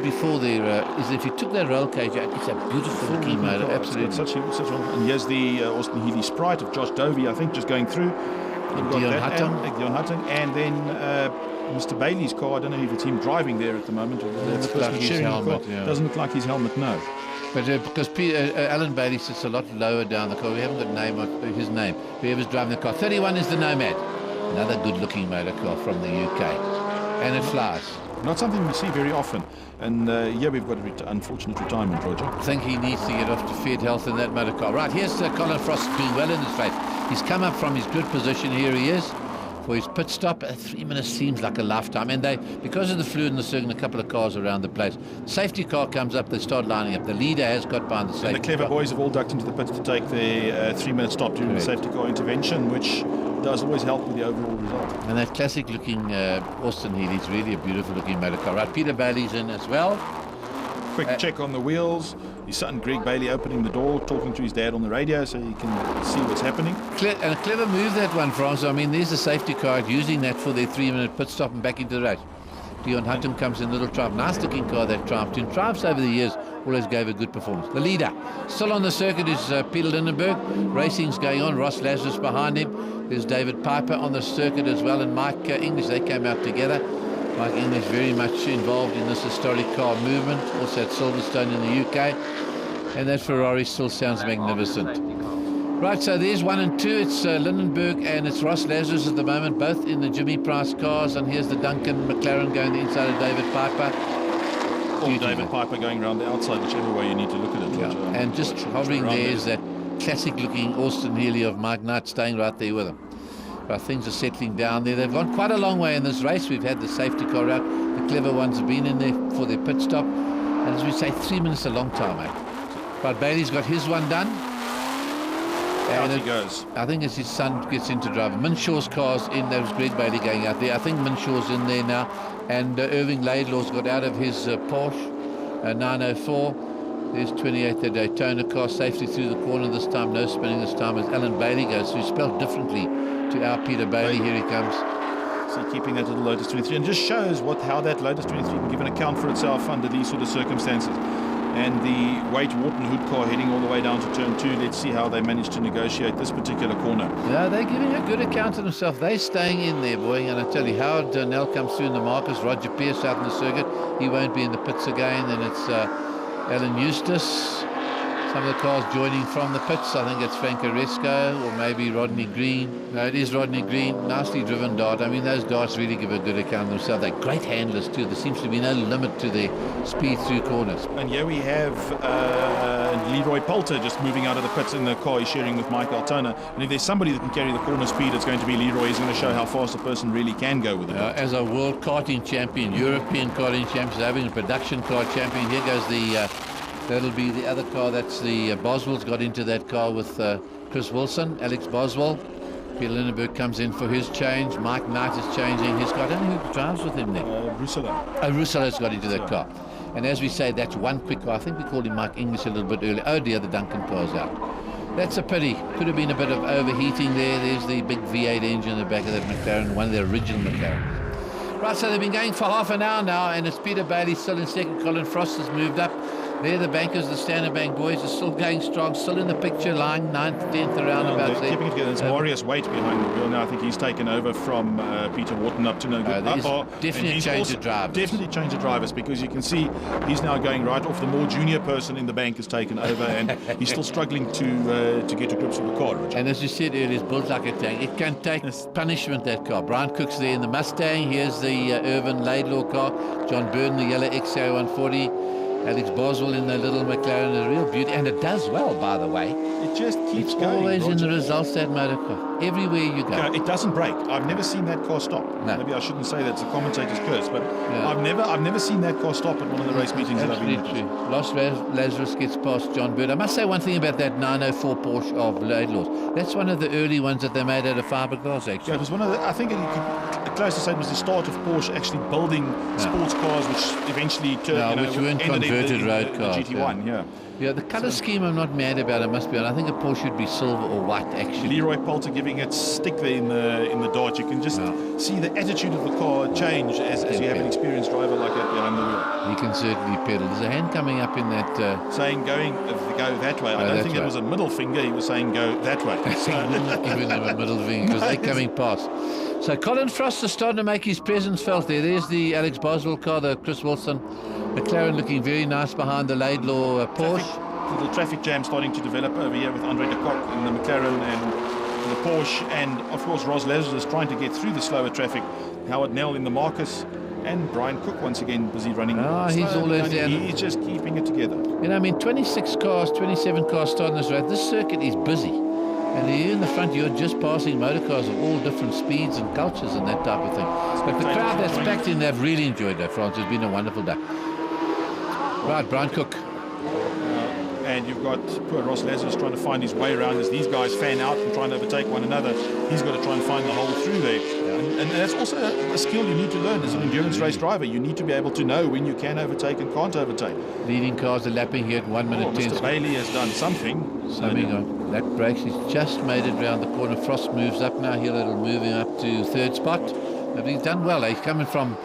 before there is if you took that roll cage out, it's a beautiful looking motor, absolutely. Such and here's the Austin Healey Sprite of Josh Dovey, I think, just going through. Dion Hutton, and then Mr. Bailey's car. I don't know if it's him driving there at the moment, or doesn't look like his helmet. Yeah. Doesn't look like his helmet, no. But because Alan Bailey sits a lot lower down the car, we haven't got his name. Whoever's driving the car. 31 is the Nomad, another good-looking motor car from the UK, and it flies. Not something we see very often. And we've got an unfortunate retirement, Roger. I think he needs to get off to Fiat Health in that motor car. Right, here's Colin Frost doing well in his race. He's come up from his good position. Here he is for his pit stop. 3 minutes seems like a lifetime. And because of the fluid in the circuit, a couple of cars around the place. Safety car comes up, they start lining up. The leader has got behind the safety car. And the clever boys have all ducked into the pits to take their 3-minute stop during the safety car intervention, which does always help with the overall result. And that classic looking Austin Healey's really a beautiful looking motor car. Right, Peter Bailey's in as well. Quick check on the wheels. His son Greg Bailey opening the door, talking to his dad on the radio so he can see what's happening. And a clever move, that one, Franz. I mean, there's the safety car using that for their 3-minute pit stop and back into the race. Dion Hutton comes in, little Triumph. Nice looking car, that Triumph. In Triumphs over the years always gave a good performance. The leader still on the circuit is Peter Lindenberg. Racing's going on. Ross Lazarus behind him. There's David Piper on the circuit as well, and Mike English. They came out together. Mike English very much involved in this historic car movement, also at Silverstone in the UK. And that Ferrari still sounds magnificent. Right, so there's 1 and 2. It's Lindenberg and it's Ross Lazarus at the moment, both in the Jimmy Price cars. And here's the Duncan McLaren going the inside of David Piper. Or David Piper going around the outside, whichever way you need to look at it. Yeah. And just hovering there is that classic-looking Austin Healey of Mike Knight staying right there with him. But things are settling down there. They've gone quite a long way in this race. We've had the safety car out. The clever ones have been in there for their pit stop. And as we say, 3 minutes a long time, mate. But Bailey's got his one done. Out he goes. I think as his son gets into driving. Minshaw's car's in. There was Greg Bailey going out there. I think Minshaw's in there now. And Irving Laidlaw's got out of his Porsche 904. There's 28, the Daytona car. Safely through the corner this time. No spinning this time as Alan Bailey goes through. Spelled differently to our Peter Bailey. Here he comes. So keeping that little Lotus 23. And just shows how that Lotus 23 can give an account for itself under these sort of circumstances. And the Wade Wharton Hood car heading all the way down to turn 2. Let's see how they manage to negotiate this particular corner. Yeah, they're giving a good account of themselves. They're staying in there, boy. And I tell you, Howard Donnell comes through in the Marcus. Roger Pierce out in the circuit. He won't be in the pits again. And it's Alan Eustace. Some of the cars joining from the pits. I think it's Frank Oresco or maybe Rodney Green. No, it is Rodney Green. Nicely driven dart. I mean, those darts really give a good account of themselves. They're great handlers too. There seems to be no limit to their speed through corners. And here we have Leroy Poulter just moving out of the pits in the car he's sharing with Mike Altona. And if there's somebody that can carry the corner speed, it's going to be Leroy. He's going to show how fast a person really can go with it. As a world karting champion, European karting champion, having a production car champion, here goes the... that'll be the other car. That's the Boswell's got into that car with Chris Wilson, Alex Boswell. Peter Lindenberg comes in for his change. Mike Knight is changing his car. I don't know who drives with him there. Russello's got into that car. And as we say, that's one quick car. I think we called him Mike English a little bit earlier. Oh dear, the Duncan car's out. That's a pity. Could have been a bit of overheating there. There's the big V8 engine in the back of that McLaren, one of the original McLarens. Right, so they've been going for half an hour now, and it's Peter Bailey still in second. Colin Frost has moved up. There, the bankers, the Standard Bank boys, are still going strong, still in the picture, lying 9th, 10th, around about there. Keeping it together. It's Marius Waite behind the wheel now. I think he's taken over from Peter Wharton up to no good. Definitely a change of drivers. Definitely change of drivers, because you can see he's now going right off. The more junior person in the bank has taken over, and he's still struggling to get to grips with the car, Richard. And as you said earlier, it's built like a tank. It can take punishment, that car. Brian Cook's there in the Mustang. Here's the Irvin Laidlaw car. John Burden, the yellow XA 140. Alex Boswell in the little McLaren, a real beauty, and it does well, by the way. It just keeps going. Always in the results, that motor car. Everywhere you go. No, it doesn't break. I've never seen that car stop. No. Maybe I shouldn't say that's a commentator's curse, but I've never seen that car stop at one of the race meetings that I've been to. Lost Lazarus gets past John Bird. I must say one thing about that 904 Porsche of Laidlaw's. That's one of the early ones that they made out of fiberglass, actually. Yeah, it was one of the, I think close to say it was the start of Porsche actually building sports cars, which eventually which weren't ended inverted road the cars. GT1, yeah. Yeah, the colour scheme I'm not mad about, I must be honest. I think a Porsche should be silver or white, actually. Leroy Poulter giving it stick there in the dart. You can just see the attitude of the car change as you have an experienced driver like that behind the wheel. He can certainly pedal. There's a hand coming up in that... saying go that way. I don't think it was a middle finger. He was saying go that way. So giving them a middle finger because they're coming past. So Colin Frost is starting to make his presence felt there. There's the Alex Boswell car, the Chris Wilson McLaren, looking very nice behind the Laidlaw Porsche. The traffic jam starting to develop over here with Andre de Kock in the McLaren and the Porsche, and of course Ros Lazarus is trying to get through the slower traffic. Howard Nell in the Marcus, and Brian Cook once again busy running. He's always there. He's just keeping it together. You know, I mean, 26 cars, 27 cars starting this race. This circuit is busy. And here in the front, you're just passing motor cars of all different speeds and cultures and that type of thing. But the crowd that's packed in, they've really enjoyed that, France. It's been a wonderful day. Right, Brian Cook. And you've got poor Ros Lazarus trying to find his way around as these guys fan out and try and overtake one another. He's got to try and find the hole through there. And that's also a skill you need to learn as an endurance race driver. You need to be able to know when you can overtake and can't overtake. Leading cars are lapping here at 1 minute 10. Mr. Bailey has done something. That brakes. He's just made it round the corner. Frost moves up now. He'll moving up to third spot. But he's done well. He's coming from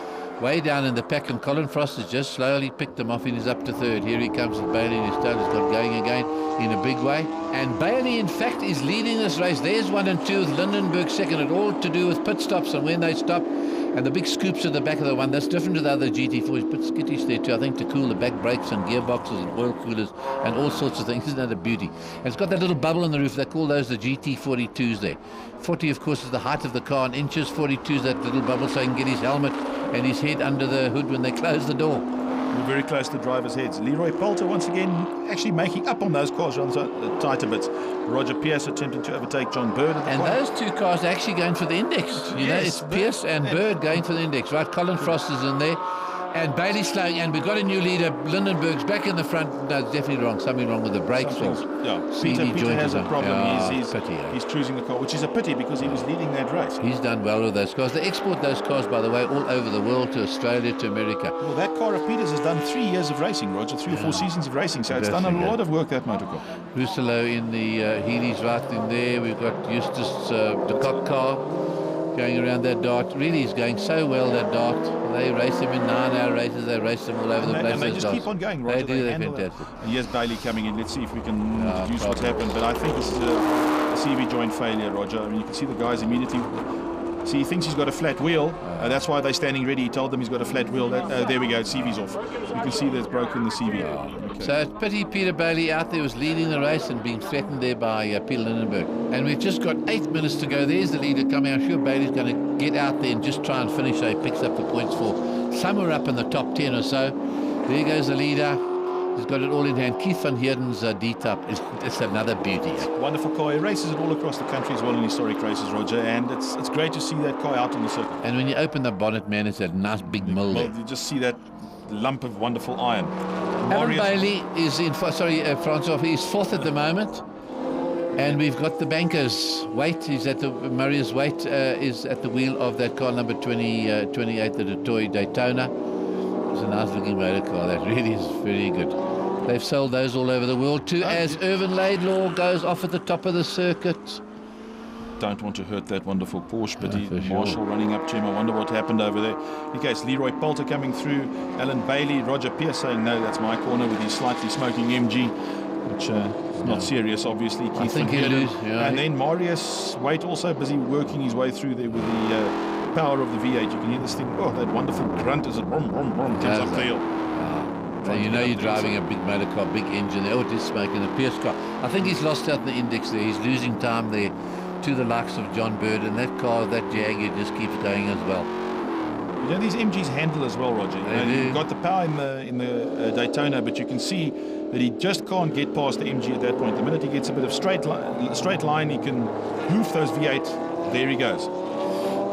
way down in the pack, and Colin Frost has just slowly picked him off and he's up to third. Here he comes with Bailey in his tail. He's got going again in a big way. And Bailey, in fact, is leading this race. There's 1 and 2 with Lindenberg second. It all to do with pit stops and when they stop. And the big scoops at the back of the one. That's different to the other GT4s. He's put skittish there too, I think, to cool the back brakes and gearboxes and oil coolers and all sorts of things. Isn't that a beauty? And it's got that little bubble on the roof. They call those the GT42s there. 40, of course, is the height of the car. In inches, 42 is that little bubble so he can get his helmet and his head under the hood when they close the door. We're very close to drivers' heads. Leroy Poulter once again actually making up on those cars on tighter bits. Roger Pierce attempting to overtake John Bird. And those two cars are actually going for the index. You know, it's Pierce and Bird going for the index. Right, Colin Frost is in there. And Bailey slowing, and we've got a new leader. Lindenberg's back in the front. No, it's definitely wrong. Something wrong with the brakes. Peter has a problem. Yeah, he's cruising the car, which is a pity because he was leading that race. He's done well with those cars. They export those cars, by the way, all over the world, to Australia, to America. Well, that car of Peter's has done 3 years of racing, Roger, 3 or 4 seasons of racing, so it's done a lot of work, that motor car. Rousselot in the Healy's right in there. We've got Eustace de Kock car going around that dart. Really, he's going so well, that dart. They race him in 9-hour races. They race them all over the place. And they just keep on going, Roger. They do. They're fantastic. And here's Bailey coming in. Let's see if we can deduce what's happened. But I think this is a CV joint failure, Roger. I mean, you can see the guys immediately. See, he thinks he's got a flat wheel. That's why they're standing ready. He told them he's got a flat wheel. There we go. CV's off. You can see there's broken the CV. Okay. So it's pity Peter Bailey out there was leading the race and being threatened there by Peter Lindenberg. And we've just got 8 minutes to go. There's the leader coming. I'm sure Bailey's going to get out there and just try and finish. So he picks up the points for somewhere up in the top 10 or so. There goes the leader. He's got it all in hand. Keith van Heerden's D-Type. It's another beauty. Wonderful car. He races it all across the country as well in historic races, Roger. And it's great to see that car out on the circuit. And when you open the bonnet, man, it's that nice big mill there. You just see that lump of wonderful iron. Alan Bailey is in, Francois, he's fourth at the moment. And we've got the bankers. Wait is at the Marius Wait is at the wheel of that car number 28, the Detroit Daytona. It's a nice looking motor car. That really is very good. They've sold those all over the world too. As Irvin Laidlaw goes off at the top of the circuit. Don't want to hurt that wonderful Porsche, but Marshall running up to him. I wonder what happened over there. Okay, it's Leroy Poulter coming through. Alan Bailey, Roger Pierce saying no, that's my corner with his slightly smoking MG, which is not serious, obviously. I think he'll lose. Yeah, and then Marius Wait also busy working his way through there with the power of the V8. You can hear this thing. Oh, that wonderful grunt as it comes up the hill. So you know you're driving a big motor car, big engine there. Oh, it is smoking a Pierce car. I think he's lost out in the index there. He's losing time there to the likes of John Bird, and that car, that Jaguar, just keeps going as well. You know, these MGs handle as well, Roger. You've got the power in the Daytona, but you can see that he just can't get past the MG at that point. The minute he gets a bit of straight line, he can hoof those V8. There he goes.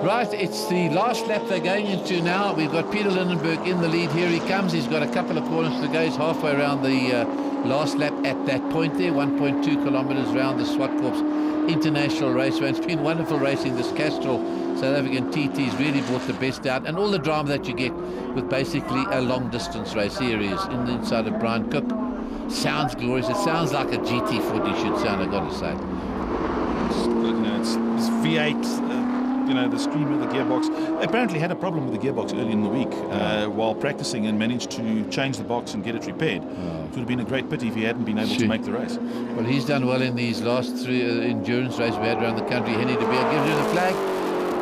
Right, it's the last lap they're going into now. We've got Peter Lindenberg in the lead. Here he comes. He's got a couple of corners to go. He's halfway around the last lap at that point there, 1.2 kilometers around the Zwartkops International Raceway. It's been wonderful racing this Castrol South African TT's really brought the best out, and all the drama that you get with basically a long distance race. Here he is in the inside of Brian Cook. Sounds glorious. It sounds like a GT40 should sound, I've got to say. It's V8, the scream of the gearbox. Apparently had a problem with the gearbox early in the week while practicing, and managed to change the box and get it repaired. It would have been a great pity if he hadn't been able to make the race. Well, he's done well in these last 3 endurance races we had around the country. Henny de Beer gives you the flag.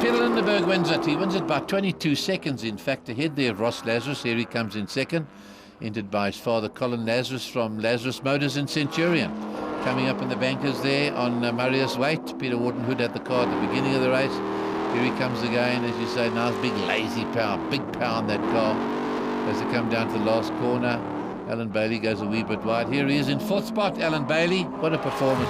Peter Lindenberg wins it. He wins it by 22 seconds, in fact, ahead there of Ross Lazarus. Here he comes in second, entered by his father Colin Lazarus from Lazarus Motors in Centurion. Coming up in the bankers there on Marius Waite. Peter Wharton-Hood had the car at the beginning of the race. Here he comes again, as you say, nice big lazy pound, big pound that car as they come down to the last corner. Alan Bailey goes a wee bit wide. Here he is in 4th spot, Alan Bailey. What a performance.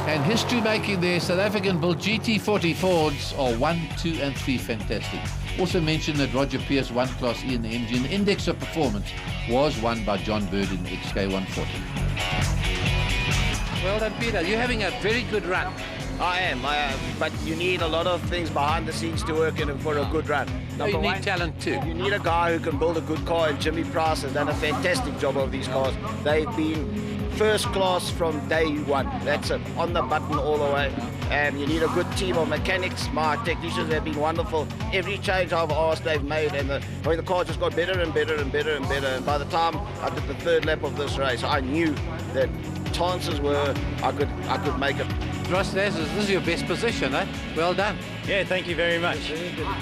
And history making there. South African built GT40 Fords are 1, 2 and 3 fantastic. Also mentioned that Roger Pierce won Class E in the MG, and the index of performance was won by John Bird in the XK140. Well done, Peter. You're having a very good run. I am, but you need a lot of things behind the scenes to work in for a good run. You need talent too. You need a guy who can build a good car, and Jimmy Price has done a fantastic job of these cars. They've been first class from day one. That's it, on the button all the way. And you need a good team of mechanics. My technicians have been wonderful. Every change I've asked, they've made, and the car just got better and better and better and better. And by the time I did the 3rd lap of this race, I knew that chances were I could make it. Ross Lazarus, this is your best position, eh? Well done. Yeah, thank you very much.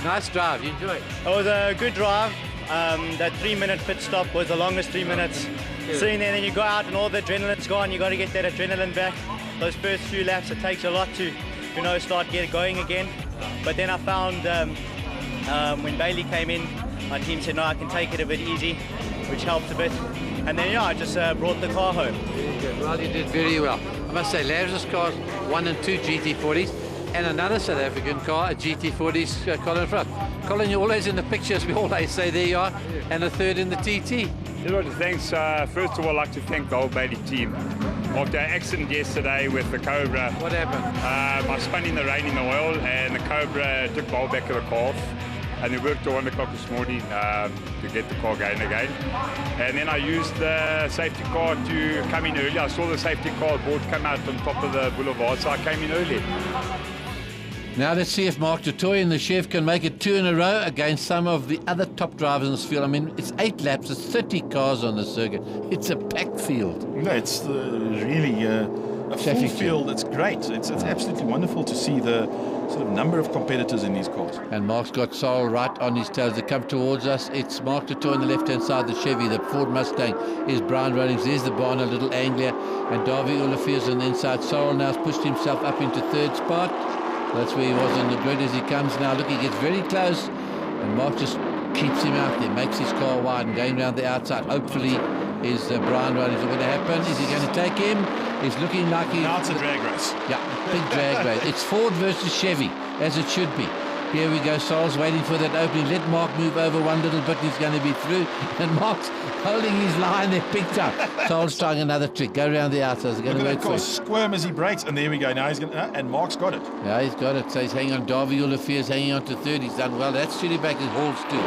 Nice drive, you enjoyed it? It was a good drive. That 3-minute pit stop was the longest 3 minutes. Sitting there, and then you go out and all the adrenaline's gone. You got to get that adrenaline back. Those first few laps, it takes a lot to, start going again. But then I found when Bailey came in, my team said, no, I can take it a bit easy, which helped a bit. And then, I just brought the car home. Very good. Well, you did very well. I must say, Lazarus cars, 1 and 2 GT40s, and another South African car, a GT40s, Colin Front. Colin, you're always in the pictures, we always say there you are, and a 3rd in the TT. Thanks. First of all, I'd like to thank the whole Bailey team. After our accident yesterday with the Cobra, what happened? I spun in the rain in the oil, and the Cobra took the whole back of the car. And we worked till 1 o'clock this morning to get the car going again. And then I used the safety car to come in early. I saw the safety car board come out on top of the boulevard, so I came in early. Now let's see if Mark du Toit and the chef can make it 2 in a row against some of the other top drivers in this field. I mean, it's 8 laps, it's 30 cars on the circuit. It's a packed field. No, it's really a full field. It's great. It's absolutely wonderful to see the sort of number of competitors in these cars. And Mark's got Sorrel right on his tails. They come towards us. It's Mark du Toit on the left-hand side, the Chevy. The Ford Mustang is Brian Rollings. There's the barn, a little Anglia. And Davy Olafier's on the inside. Sorrel now has pushed himself up into 3rd spot. That's where he was on the grid as he comes now. Look, he gets very close. And Mark just keeps him out there, makes his car wide and going around the outside. Hopefully is Brian Rollings. What's going to happen? Is he going to take him? He's looking like he's... Now it's a drag race. Yeah, big drag race. It's Ford versus Chevy, as it should be. Here we go. Sorrel's waiting for that opening. Let Mark move over one little bit. He's going to be through. And Mark's holding his line there big time. Sorrel's trying another trick. Go around the outside. He's going to wait for it. Squirm as he breaks. And there we go. Now he's going to... and Mark's got it. Yeah, he's got it. So he's hanging on. Davy Olafier's hanging on to 3rd. He's done well. That's shooting back his halls too.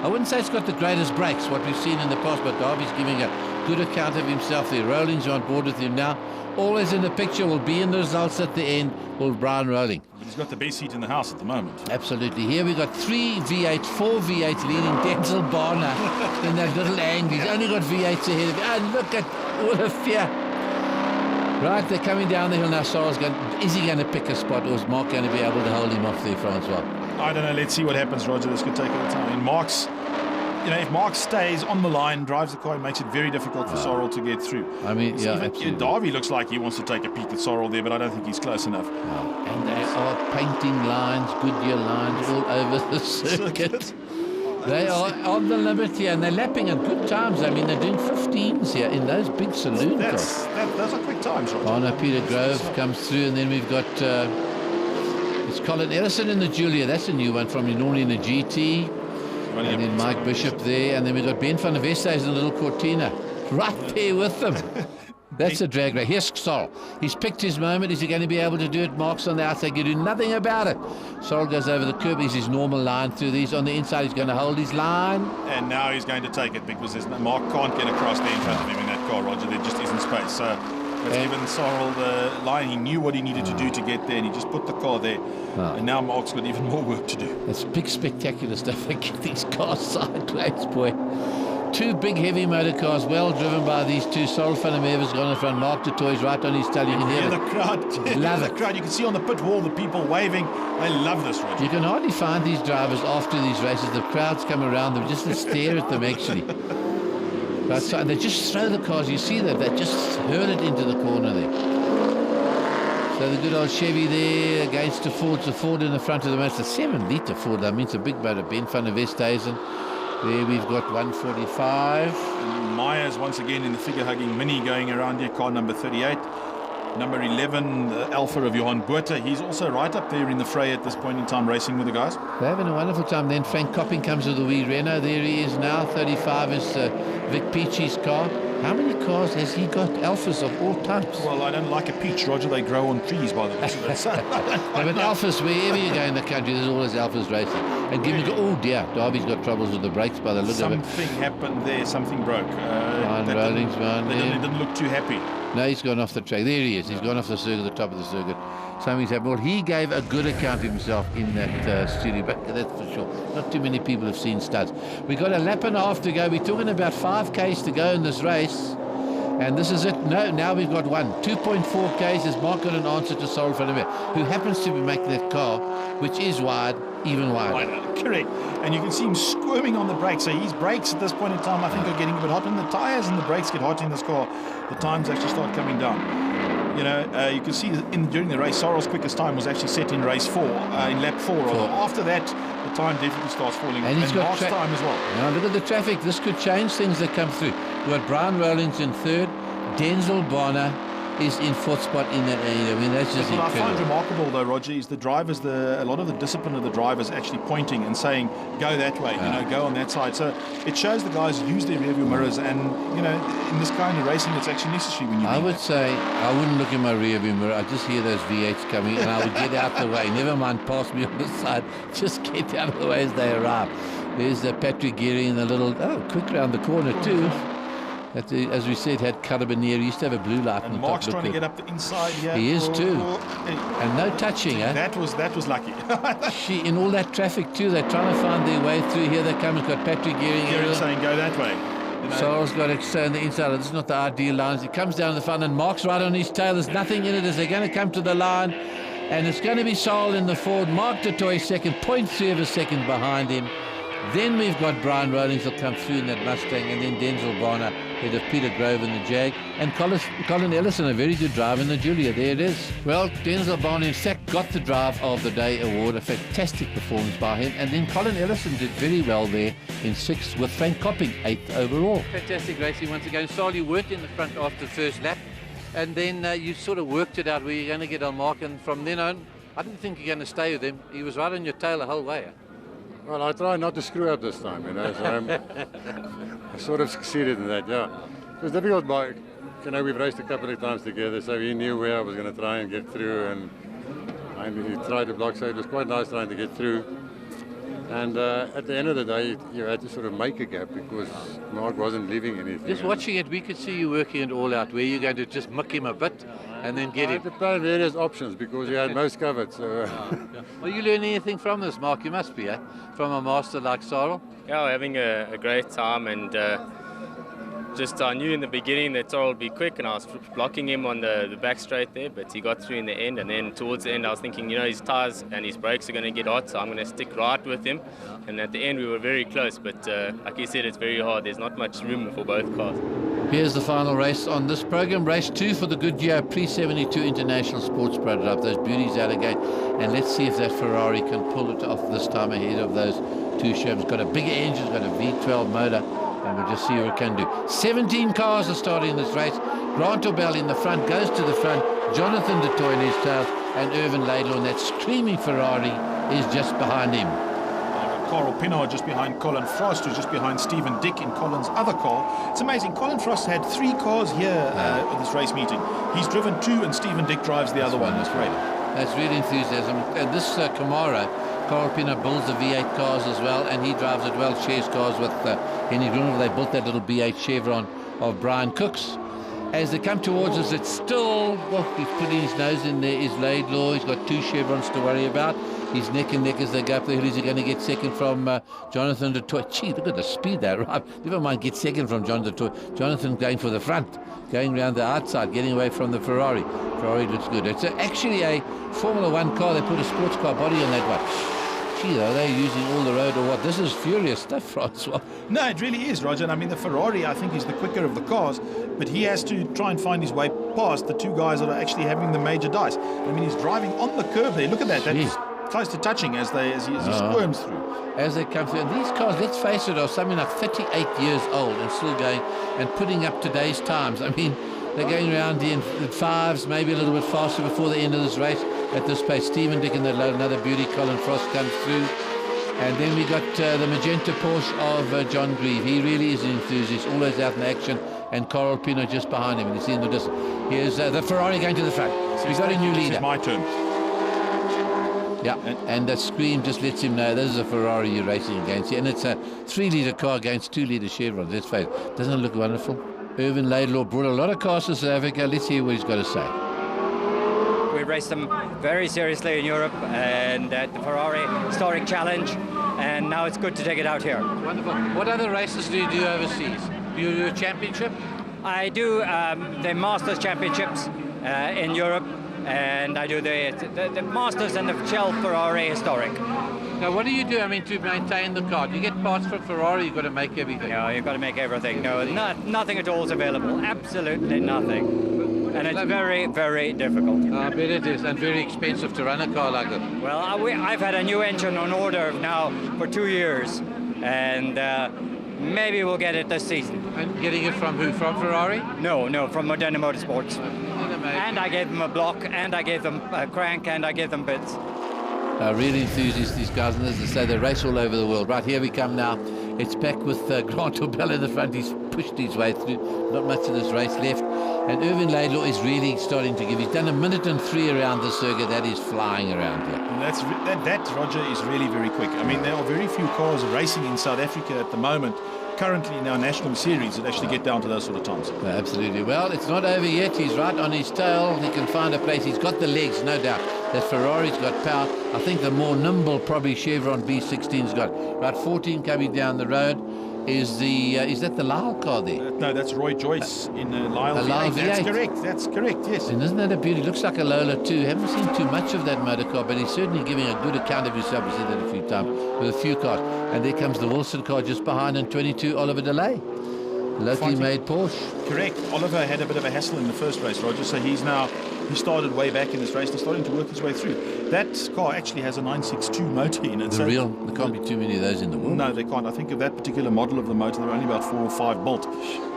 I wouldn't say it's got the greatest brakes, what we've seen in the past, but Davy's giving a good account of himself there. Rollings on board with him now. Always in the picture, will be in the results at the end, will Brian Rolling. But he's got the best seat in the house at the moment. Absolutely. Here we've got 3 V8, 4 V8 leading Denzel Barner in that little angle. He's only got V8s ahead of him. And look at Olafier. Right, they're coming down the hill now. Sorrel's going. Is he going to pick a spot, or is Mark going to be able to hold him off there, Francois? I don't know. Let's see what happens, Roger. This could take a little time. And Mark's... if Mark stays on the line, drives the car, it makes it very difficult for Sorrel to get through. I mean, yeah, absolutely. Davy looks like he wants to take a peek at Sorrel there, but I don't think he's close enough. And they are painting lines, Goodyear lines all over the circuit. They are on the limit here, and they're lapping at good times. I mean, they're doing 15s here in those big saloon cars. Those are quick times, Roger. Oh, no, Peter Grove comes through, and then we've got... it's Colin Ellison in the Julia. That's a new one from normally in the GT. And then Mike Bishop there, and then we've got Ben van der Westhuizen in the little Cortina right there with them. That's a drag race. Here's Sorrel. He's picked his moment. Is he going to be able to do it? Mark's on the outside. You do nothing about it. Sorrel goes over the curb. Is his normal line through these. On the inside, he's going to hold his line. And now he's going to take it because Mark can't get across there in front of him in that car, Roger. There just isn't space. So it's given Sorrel the line. He knew what he needed to do to get there, and he just put the car there. And now Mark's got even more work to do. It's big, spectacular stuff. They get these cars sideways, boy. Two big heavy motor cars, well driven by these two. Sorrel van der Merwe's gone in front. Mark du Toit's right on his tail. You can hear the crowd. Love the crowd. You can see on the pit wall the people waving. They love this, Roger. You can hardly find these drivers after these races. The crowds come around them just to stare at them, actually. But so, they just throw the cars. You see that? They just hurl it into the corner there. So the good old Chevy there against the Ford. It's a Ford in the front of the motor. It's a 7-litre Ford. I mean, it's a big motor. Ben van der Westhuizen. There we've got 145. And Myers once again in the figure-hugging Mini going around here, car number 38. Number 11, the Alpha of Johan Botha. He's also right up there in the fray at this point in time, racing with the guys. They're having a wonderful time. Then Frank Copping comes with the wee Renault. There he is now. 35 is Vic Peachy's car. How many cars has he got? Alphas of all types. Well, I don't like a peach, Roger. They grow on trees, by the way. But Alphas, wherever you go in the country, there's always Alphas racing. And give me, oh dear, Darby's got troubles with the brakes by the look of it. Something happened there. Something broke. They didn't look too happy. No, he's gone off the track. There he is. He's gone off the circuit, the top of the circuit. Something's happened. Well, he gave a good account of himself in that studio, but that's for sure. Not too many people have seen studs. We've got a lap and a half to go. We're talking about 5Ks to go in this race. And this is it. No, now we've got 2.4 Ks. Has Mark got an answer to Sorrel van der Merwe, who happens to be making that car, which is wide, even wider. Correct. And you can see him squirming on the brakes. So his brakes at this point in time, I think, are getting a bit hot. When the tyres and the brakes get hot in this car, the times actually start coming down. You know, you can see during the race, Sorrel's quickest time was actually set in race 4, in lap 4. After that, the time definitely starts falling. And he's got Mark's time as well. Now look at the traffic. This could change things that come through. We've got Brian Rowlands in 3rd. Denzel Bonner is in 4th spot in that. I mean, that's just incredible. What I find remarkable, though, Roger, is the drivers. A lot of the discipline of the drivers actually pointing and saying, "Go that way," go on that side. So it shows the guys use their rearview mirrors, and in this kind of racing, it's actually necessary when you. I would say I wouldn't look in my rearview mirror. I just hear those V8s coming, and I would get out the way. Never mind, pass me on the side. Just get out of the way as they arrive. There's Patrick Geary in the little quick round the corner too. That, as we said, had Carabinieri. He used to have a blue light. And Mark's trying to get up the inside here. He is too. And no touching, That was lucky. In all that traffic too, they're trying to find their way through here. They come. It's got Patrick Geary saying, "Go that way." Sorrel's got to stay on the inside. This is not the ideal lines. He comes down the front, and Mark's right on his tail. There's nothing in it as they're going to come to the line, and it's going to be Sorrel in the Ford. Mark du Toit second, 0.3 of a second behind him. Then we've got Brian Rowlands will come through in that Mustang, and then Denzel Bonner, head of Peter Grove in the Jag, and Colin Ellison, a very good driver in the Julia. There it is. Well, Denzel Bonner, in fact, got the Drive of the Day award, a fantastic performance by him, and then Colin Ellison did very well there in 6th with Frank Copping 8th overall. Fantastic racing once again. Sorrel, you weren't in the front after the first lap, and then you sort of worked it out where you're going to get on Mark, and from then on, I didn't think you're going to stay with him. He was right on your tail the whole way. Well, I try not to screw up this time, so I sort of succeeded in that, yeah. It was difficult, but, we've raced a couple of times together, so he knew where I was going to try and get through, and he tried to block, so it was quite nice trying to get through. And at the end of the day, you had to sort of make a gap because Mark wasn't leaving anything. Just watching it, we could see you working it all out, where you're going to just muck him a bit and then get him. I had to play various options because he had most covered. So. Well, you learn anything from this, Mark? You must be, from a master like Sorrel? Yeah, we're having a great time, and I knew in the beginning that Sorrel would be quick, and I was blocking him on the back straight there, but he got through in the end, and then towards the end I was thinking, his tyres and his brakes are going to get hot, so I'm going to stick right with him, and at the end we were very close, but like you said, it's very hard. There's not much room for both cars. Here's the final race on this program, race 2 for the Goodyear Pre-72 International Sports Pro Drive. Those beauties out of gate, and let's see if that Ferrari can pull it off this time ahead of those two Chevys. Got a bigger engine, got a V12 motor, and we'll just see what it can do. 17 cars are starting this race. Grant Obel in the front, goes to the front. Jonathan du Toit in his tail, and Irvin Laidlaw, and that screaming Ferrari is just behind him. Carl Pinaar just behind Colin Frost, who's just behind Stephen Dick in Colin's other car. It's amazing. Colin Frost had 3 cars here at this race meeting. He's driven 2 and Stephen Dick drives the other one. That's great. That's real enthusiasm. And this Camaro, Carl Pinaar builds the V8 cars as well, and he drives it well, shares cars with Henry Grunwald. They built that little B8 Chevron of Brian Cook's. As they come towards us, it's still, well, he's putting his nose in there, is Laidlaw. He's got 2 chevrons to worry about. He's neck and neck as they go up the hill. Is he going to get second from Jonathan du Toit? Gee, look at the speed there, right? Never mind get second from Jonathan du Toit. Jonathan going for the front, going around the outside, getting away from the Ferrari. Ferrari looks good. It's actually a Formula 1 car. They put a sports car body on that one. Gee, are they using all the road or what? This is furious stuff, Francois. No, it really is, Roger. And I mean, the Ferrari, I think, is the quicker of the cars, but he has to try and find his way past the 2 guys that are actually having the major dice. I mean, he's driving on the curb there. Look at that. That's close to touching as he squirms through. As they come through. And these cars, let's face it, are something like 38 years old and still going and putting up today's times. I mean, they're going around in 5s, maybe a little bit faster before the end of this race. At this pace, Stephen Dick in the load, another beauty. Colin Frost comes through. And then we got the magenta Porsche of John Grieve. He really is an enthusiast, always out in action. And Carl Pinaar just behind him. And you see in the distance. Here's the Ferrari going to the front. So we've got a new leader. This is my turn. Yeah, and that scream just lets him know this is a Ferrari you're racing against. And it's a 3-litre car against 2-litre Chevron. Let's face it. Doesn't it look wonderful? Irvin Laidlaw brought a lot of cars to South Africa. Let's hear what he's got to say. We raced them very seriously in Europe and at the Ferrari Historic Challenge, and now it's good to take it out here. Wonderful. What other races do you do overseas? Do you do a championship? I do the Masters Championships in Europe, and I do the Masters and the Shell Ferrari Historic. Now, what do you do, I mean, to maintain the car? Do you get parts from Ferrari? You've got to make everything? No, you've got to make everything. No, nothing at all is available. Absolutely nothing. And it's very, very difficult. I bet it is, and very expensive to run a car like that. Well, I've had a new engine on order now for 2 years, and maybe we'll get it this season. And getting it from who? From Ferrari? No, from Modena Motorsports. And I gave them a block, and I gave them a crank, and I gave them bits. Really enthusiasts, these guys, and as I say, they race all over the world. Right, here we come now. It's packed with Grant Obel in the front. He's pushed his way through. Not much of this race left. And Irvin Laidlaw is really starting to give. He's done 1 minute and 3 around the circuit. That is flying around here. And that, Roger, is really very quick. I mean, there are very few cars racing in South Africa at the moment, currently in our national series, that actually get down to those sort of times. Absolutely. Well, it's not over yet. He's right on his tail. He can find a place. He's got the legs, no doubt. That Ferrari's got power. I think the more nimble probably Chevron B16's got. Right, 14 coming down the road. Is that the Lyle car there? No, that's Roy Joyce in Lyle V8. V8. That's correct, yes. And isn't that a beauty? Looks like a Lola too. Haven't seen too much of that motor car, but he's certainly giving a good account of himself. We've seen that a few times with a few cars. And there comes the Wilson car just behind, and 22 Oliver Delay. Locally made Porsche. Correct. Oliver had a bit of a hassle in the first race, Roger, so he started way back in this race and starting to work his way through. That car actually has a 962 motor in it. There can't be too many of those in the world. No, they can't. I think of that particular model of the motor, there are only about 4 or 5 built.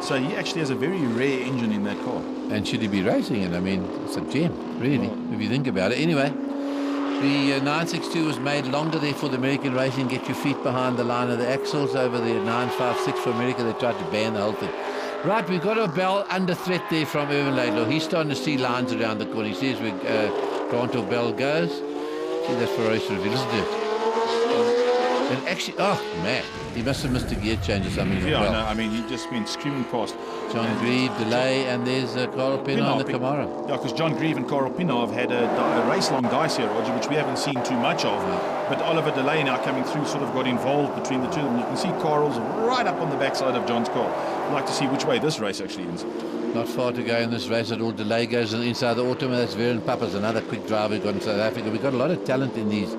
So he actually has a very rare engine in that car. And should he be racing it? I mean, it's a gem, really, if you think about it. Anyway, the 962 was made longer there for the American racing. Get your feet behind the line of the axles. Over the 956 for America, they tried to ban the whole thing. Right, we've got a Bell under threat there from Irvin Laidlaw. He's starting to see lines around the corner. He sees where Grant Bell goes. See that Ferrari sort of, listen to it. And actually, oh man, he must have missed a gear change or something. Yeah, no, I mean, he just been screaming past. John Grieve, Delay, and there's Carl Pinaar on the Camaro. Yeah, because John Grieve and Carl Pinaar have had a race-long dice here, Roger, which we haven't seen too much of. But Oliver Delay now coming through sort of got involved between the two of them. You can see Carl's right up on the backside of John's car. I'd like to see which way this race actually ends. Not far to go in this race at all. Delay goes inside the auto. That's Veron Pappas, another quick driver we've got in South Africa. We've got a lot of talent in these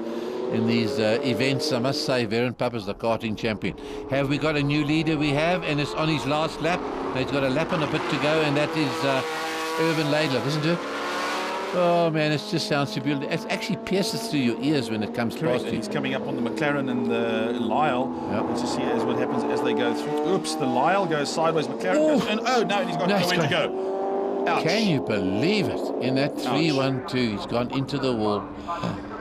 events. I must say, Veron Pappas, the karting champion. Have we got a new leader? We have, and it's on his last lap. He's got a lap and a bit to go, and that is Irvin Laidlaw. Listen to it. Oh man, it just sounds too beautiful. It actually pierces through your ears when it comes past you. He's coming up on the McLaren and the Lyle. Yep. Let's just see what happens as they go through. Oops, the Lyle goes sideways. McLaren goes, and oh no, he's got nowhere to go. Ouch. Can you believe it? In that 3-1-2, he's gone into the wall.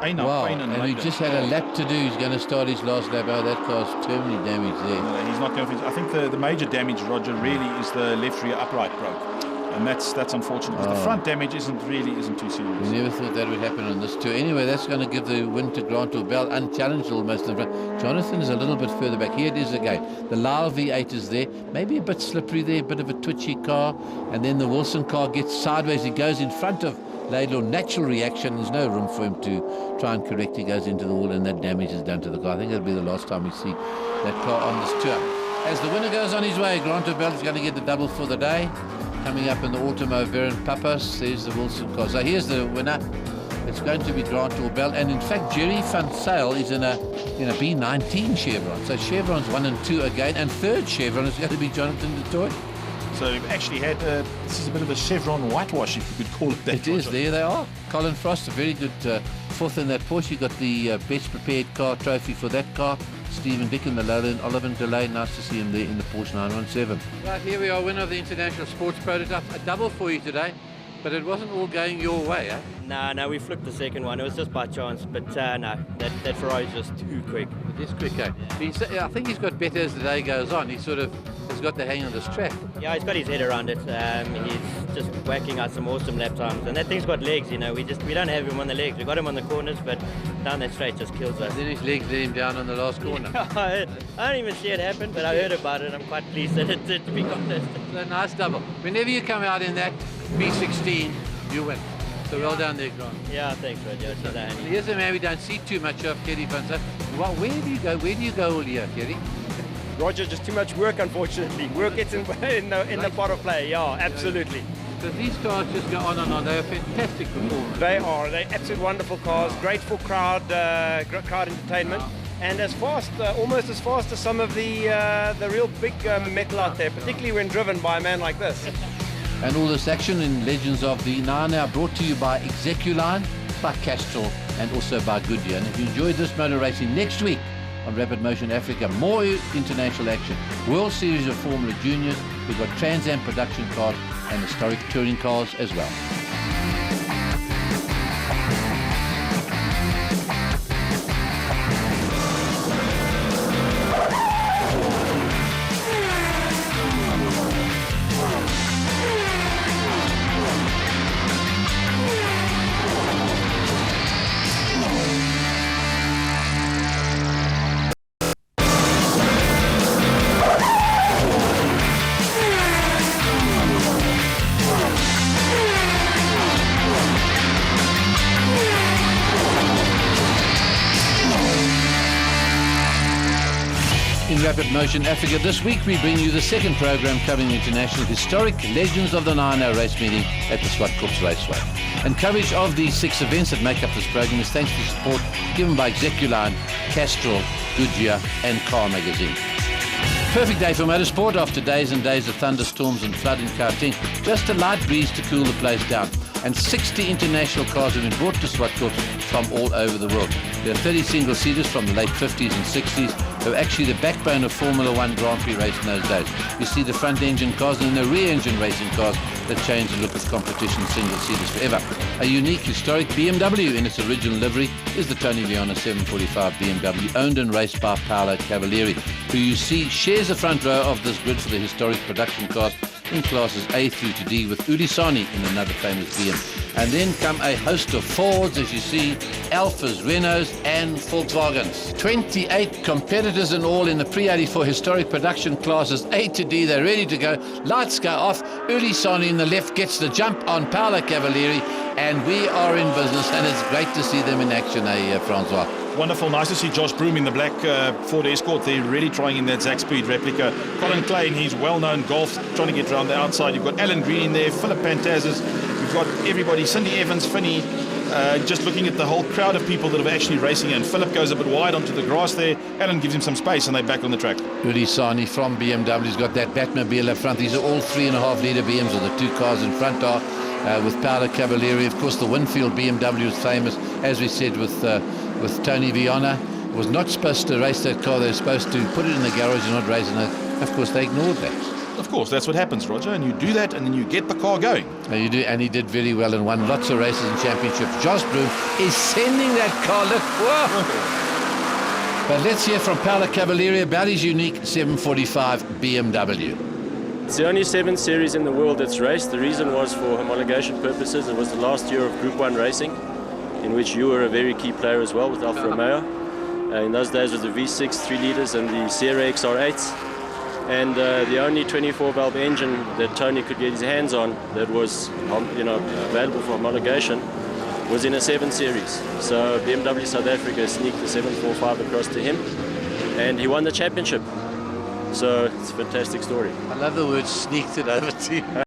Wow, and he just had a lap to do. He's going to start his last lap. Oh, that car's terminally damaged there. No, he's not going to finish. I think the major damage, Roger, really is the left rear upright broke. And that's unfortunate. The front damage isn't too serious. We never thought that would happen on this tour. Anyway, that's going to give the win to Grant Bell, unchallenged almost in front. Jonathan is a little bit further back. Here it is again. The Lyle V8 is there. Maybe a bit slippery there, a bit of a twitchy car. And then the Wilson car gets sideways. He goes in front of Laidlaw. Natural reaction. There's no room for him to try and correct. He goes into the wall and that damage is done to the car. I think it'll be the last time we see that car on this tour. As the winner goes on his way, Grant Bell is going to get the double for the day. Coming up in the Automo Variant Papas, there's the Wilson car. So here's the winner. It's going to be Grant Bell, and in fact Jerry Van Sale is in a B19 Chevron. So Chevron's 1 and 2 again, and third Chevron is going to be Jonathan du Toit. So we've actually had this is a bit of a Chevron whitewash, if you could call it that. It is. There they are. Colin Frost, a very good fourth in that Porsche. You got the best prepared car trophy for that car. Stephen Dick in the Lowland, Oliver Delay, nice to see him there in the Porsche 917. Right, here we are, winner of the International Sports Prototype. A double for you today, but it wasn't all going your way, eh? No, we flipped the second one. It was just by chance, but no, that Ferrari is just too quick. It is quick, eh? I think he's got better as the day goes on. He sort of has got the hang of this track. Yeah, he's got his head around it. He's just whacking out some awesome lap times, and that thing's got legs. We don't have him on the legs. We got him on the corners, but down that straight just kills us. And then his legs let him down on the last corner. I don't even see it happen, but I heard about it. I'm quite pleased that it did, to be honest. It's a nice double. Whenever you come out in that B16, you win. So well done there, Grant. Yeah, thanks, Roger. Here's a man we don't see too much of, Kerry Van Zyl. Well, where do you go? Where do you go all year, Kerry? Roger, just too much work, unfortunately. Work gets in the pot of play, yeah, absolutely. So these cars just go on and on. They're fantastic performers. They're absolute wonderful cars, great for crowd entertainment, and almost as fast as some of the real big metal out there, particularly when driven by a man like this. And all this action in Legends of the Nine now brought to you by Execuline, by Castrol, and also by Goodyear. And if you enjoyed this motor racing, next week on Rapid Motion Africa, more international action, World Series of Formula Juniors, we've got Trans Am production cars and historic touring cars as well. Rapid Motion Africa. This week we bring you the second program covering the international historic Legends of the Nine-Hour race meeting at the Zwartkops Raceway. And coverage of the 6 events that make up this program is thanks to support given by Execuline, Castrol, Goodyear and Car Magazine. Perfect day for motorsport after days and days of thunderstorms and flood in Gauteng. Just a light breeze to cool the place down. And 60 international cars have been brought to Zwartkops from all over the world. There are 30 single-seaters from the late 50s and 60s who are actually the backbone of Formula One Grand Prix race in those days. You see the front-engine cars and the rear-engine racing cars that change the look of competition single-seaters forever. A unique historic BMW in its original livery is the Tony Viana 745 BMW, owned and raced by Paolo Cavalieri, who you see shares the front row of this grid for the historic production cars in classes A through to D, with Uli Sani in another famous BM. And then come a host of Fords, as you see, Alphas, Renaults and Volkswagens. 28 competitors in all in the pre-84 historic production classes A to D. They're ready to go. Lights go off. Uli Sani in the left gets the jump on Paolo Cavalieri, and we are in business, and it's great to see them in action, Francois. Wonderful, nice to see Josh Broom in the black Ford Escort. They're really trying in that Zach Speed replica. Colin Clay in his well-known Golf, trying to get around the outside. You've got Alan Green in there, Philip Pantazis. You've got everybody, Cindy Evans, Finney, just looking at the whole crowd of people that are actually racing. And Philip goes a bit wide onto the grass there. Alan gives him some space, and they're back on the track. Uli Sani from BMW's got that Batmobile up front. These are all 3.5-litre BMs, or the two cars in front are. With Paolo Cavalieri, of course, the Winfield BMW is famous, as we said, with Tony Viana. Was not supposed to race that car. They were supposed to put it in the garage and not race it. Of course, they ignored that. Of course, that's what happens, Roger, and you do that and then you get the car going. You do, and he did very well and won lots of races and championships. Josh Broom is sending that car. Look, whoa! But let's hear from Paolo Cavalieri about his unique 745 BMW. It's the only 7 Series in the world that's raced. The reason was for homologation purposes. It was the last year of Group 1 racing, in which you were a very key player as well with Alfa Romeo. In those days was the V6 3 litres and the Sierra XR8s. And the only 24-valve engine that Tony could get his hands on that was available for homologation was in a 7 Series. So BMW South Africa sneaked the 745 across to him, and he won the championship. So it's a fantastic story. I love the word sneaked it over to you.